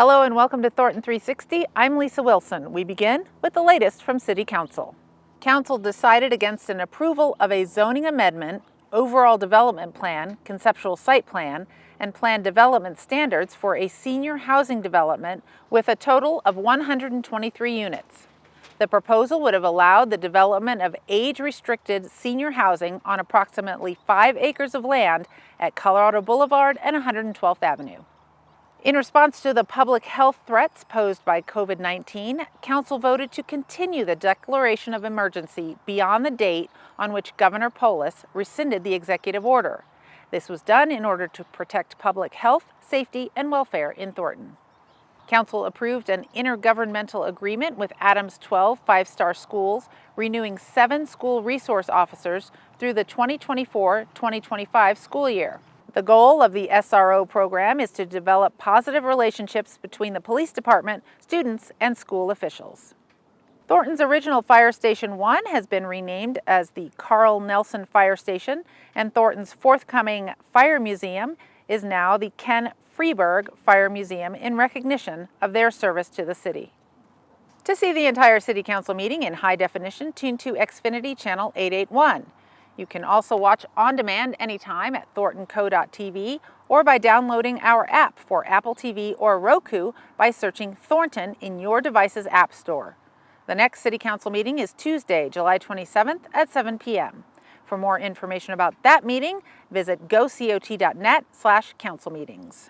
Hello and welcome to Thornton360. I'm Lisa Wilson. We begin with the latest from City Council. Council decided against an approval of a zoning amendment, overall development plan, conceptual site plan, and plan development standards for a senior housing development with a total of 123 units. The proposal would have allowed the development of age-restricted senior housing on approximately 5 acres of land at Colorado Boulevard and 112th Avenue. In response to the public health threats posed by COVID-19, Council voted to continue the declaration of emergency beyond the date on which Governor Polis rescinded the executive order. This was done in order to protect public health, safety, and welfare in Thornton. Council approved an intergovernmental agreement with Adams 12 five-star schools, renewing 7 school resource officers through the 2024-2025 school year. The goal of the SRO program is to develop positive relationships between the police department, students, and school officials. Thornton's original Fire Station 1 has been renamed as the Carl Nelson Fire Station, and Thornton's forthcoming Fire Museum is now the Ken Freeburg Fire Museum in recognition of their service to the city. To see the entire City Council meeting in high definition, tune to Xfinity Channel 881. You can also watch on demand anytime at thorntonco.tv or by downloading our app for Apple TV or Roku by searching Thornton in your device's app store. The next City Council meeting is Tuesday, July 27th at 7 p.m. For more information about that meeting, visit gocot.net/council meetings.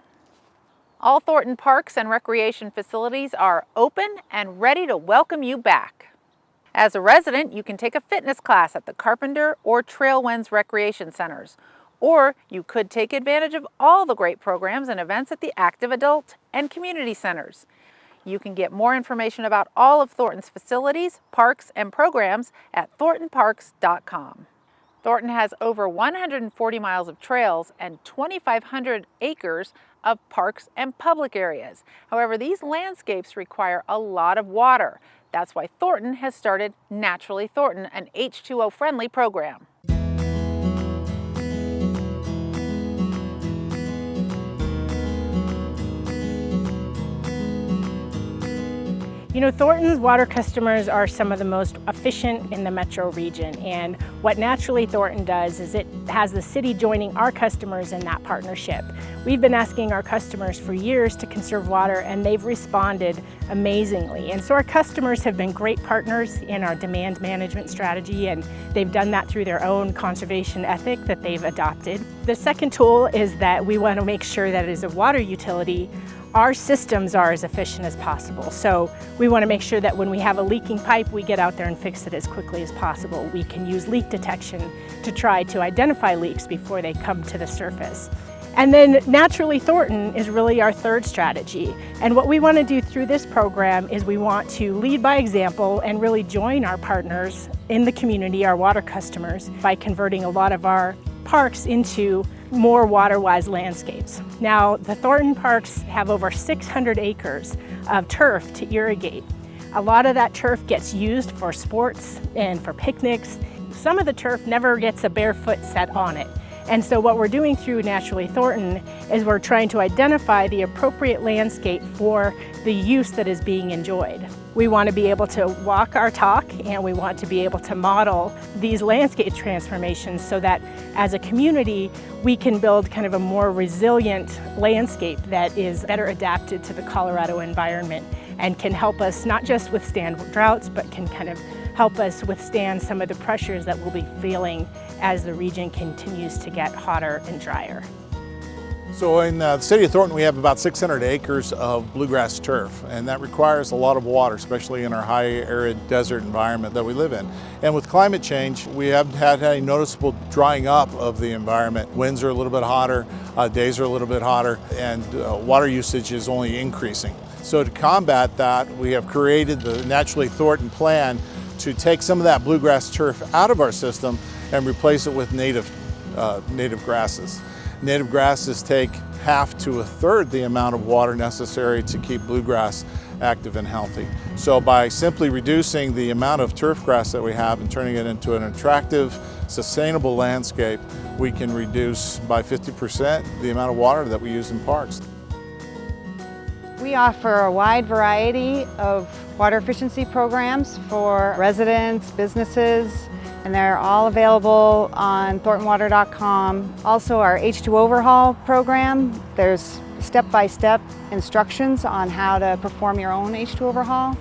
All Thornton parks and recreation facilities are open and ready to welcome you back. As a resident, you can take a fitness class at the Carpenter or Trailwinds Recreation Centers, or you could take advantage of all the great programs and events at the Active Adult and Community Centers. You can get more information about all of Thornton's facilities, parks, and programs at thorntonparks.com. Thornton has over 140 miles of trails and 2,500 acres of parks and public areas. However, these landscapes require a lot of water. That's why Thornton has started Naturally Thornton, an H2O-friendly program. You know, Thornton's water customers are some of the most efficient in the metro region, and what Naturally Thornton does is it has the city joining our customers in that partnership. We've been asking our customers for years to conserve water, and they've responded amazingly. And so our customers have been great partners in our demand management strategy, and they've done that through their own conservation ethic that they've adopted. The second tool is that we want to make sure that as a water utility, our systems are as efficient as possible. So we want to make sure that when we have a leaking pipe, we get out there and fix it as quickly as possible. We can use leak detection to try to identify leaks before they come to the surface. And then Naturally Thornton is really our third strategy. And what we want to do through this program is we want to lead by example and really join our partners in the community, our water customers, by converting a lot of our parks into more water-wise landscapes. Now, the Thornton parks have over 600 acres of turf to irrigate. A lot of that turf gets used for sports and for picnics. Some of the turf never gets a bare foot set on it. And so what we're doing through Naturally Thornton is we're trying to identify the appropriate landscape for the use that is being enjoyed. We want to be able to walk our talk, and we want to be able to model these landscape transformations so that as a community we can build kind of a more resilient landscape that is better adapted to the Colorado environment and can help us not just withstand droughts, but can kind of help us withstand some of the pressures that we'll be feeling as the region continues to get hotter and drier. So in the city of Thornton, we have about 600 acres of bluegrass turf, and that requires a lot of water, especially in our high arid desert environment that we live in. And with climate change, we haven't had any noticeable drying up of the environment. Winds are a little bit hotter, days are a little bit hotter, and water usage is only increasing. So to combat that, we have created the Naturally Thornton plan to take some of that bluegrass turf out of our system and replace it with native grasses. Native grasses take half to a third the amount of water necessary to keep bluegrass active and healthy. So by simply reducing the amount of turf grass that we have and turning it into an attractive, sustainable landscape, we can reduce by 50% the amount of water that we use in parks. We offer a wide variety of water efficiency programs for residents, businesses, and they're all available on thorntonwater.com. Also our H2 overhaul program, there's step-by-step instructions on how to perform your own H2 overhaul.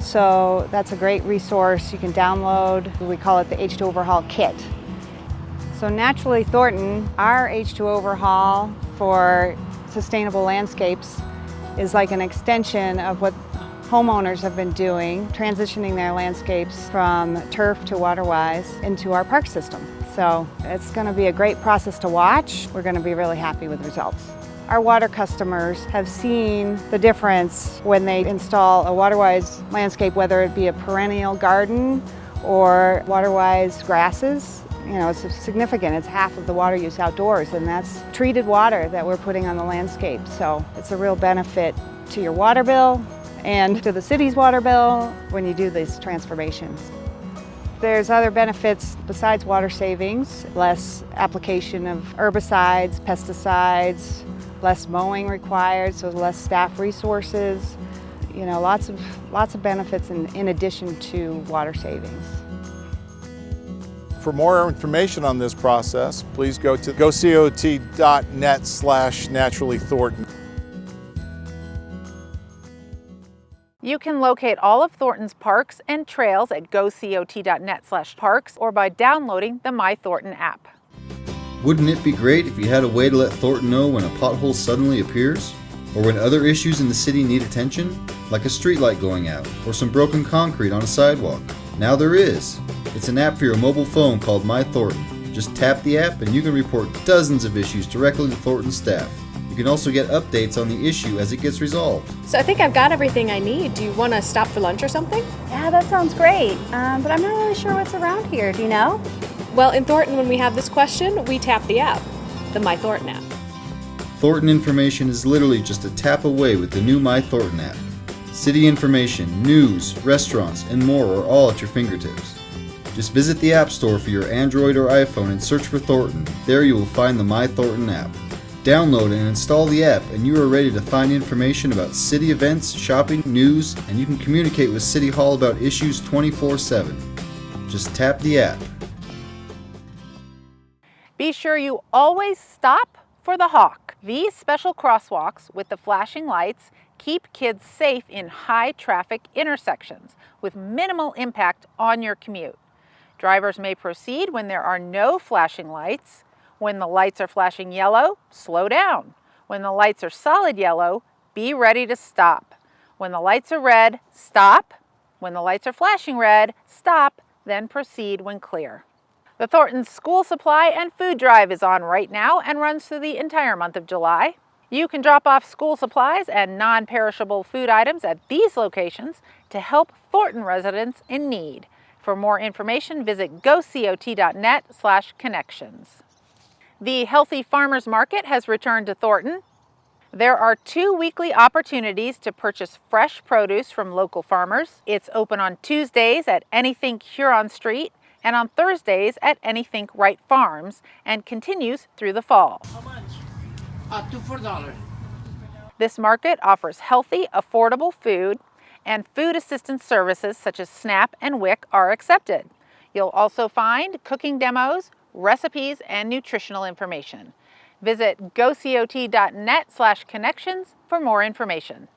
So that's a great resource you can download. We call it the H2 overhaul kit. So naturally Thornton, our H2 overhaul for sustainable landscapes is like an extension of what homeowners have been doing, transitioning their landscapes from turf to waterwise into our park system. So it's going to be a great process to watch. We're going to be really happy with the results. Our water customers have seen the difference when they install a waterwise landscape, whether it be a perennial garden or waterwise grasses. You know, it's significant. It's half of the water use outdoors, and that's treated water that we're putting on the landscape. So it's a real benefit to your water bill and to the city's water bill when you do these transformations. There's other benefits besides water savings, less application of herbicides, pesticides, less mowing required, so less staff resources. You know, lots of benefits in addition to water savings. For more information on this process, please go to gocot.net/naturallythornton. You can locate all of Thornton's parks and trails at gocot.net/parks or by downloading the My Thornton app. Wouldn't it be great if you had a way to let Thornton know when a pothole suddenly appears? Or when other issues in the city need attention? Like a streetlight going out, or some broken concrete on a sidewalk? Now there is. It's an app for your mobile phone called My Thornton. Just tap the app and you can report dozens of issues directly to Thornton staff. You can also get updates on the issue as it gets resolved. So I think I've got everything I need. Do you want to stop for lunch or something? Yeah, that sounds great, but I'm not really sure what's around here. Do you know? Well, in Thornton, when we have this question, we tap the app, the My Thornton app. Thornton information is literally just a tap away with the new My Thornton app. City information, news, restaurants, and more are all at your fingertips. Just visit the App Store for your Android or iPhone and search for Thornton. There you will find the My Thornton app. Download and install the app and you are ready to find information about city events, shopping, news, and you can communicate with City Hall about issues 24/7. Just tap the app. Be sure you always stop for the Hawk. These special crosswalks with the flashing lights keep kids safe in high traffic intersections with minimal impact on your commute. Drivers may proceed when there are no flashing lights. When the lights are flashing yellow, slow down. When the lights are solid yellow, be ready to stop. When the lights are red, stop. When the lights are flashing red, stop, then proceed when clear. The Thornton School Supply and Food Drive is on right now and runs through the entire month of July. You can drop off school supplies and non-perishable food items at these locations to help Thornton residents in need. For more information, visit gocot.net/connections. The Healthy Farmers Market has returned to Thornton. There are 2 weekly opportunities to purchase fresh produce from local farmers. It's open on Tuesdays at Anythink Huron Street and on Thursdays at Anythink Wright Farms and continues through the fall. How much? 2 for $1. This market offers healthy, affordable food, and food assistance services such as SNAP and WIC are accepted. You'll also find cooking demos, recipes, and nutritional information. Visit gocot.net/connections for more information.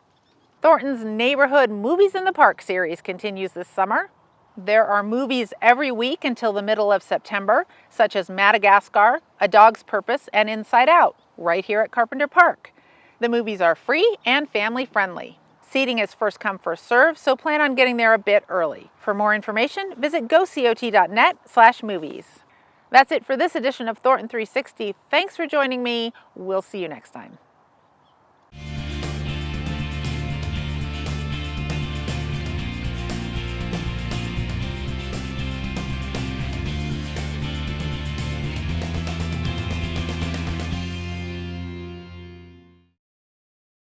Thornton's Neighborhood Movies in the Park series continues this summer. There are movies every week until the middle of September, such as Madagascar, A Dog's Purpose, and Inside Out, right here at Carpenter Park. The movies are free and family friendly. Seating is first come, first served, so plan on getting there a bit early. For more information, visit gocot.net/movies. That's it for this edition of Thornton 360. Thanks for joining me. We'll see you next time.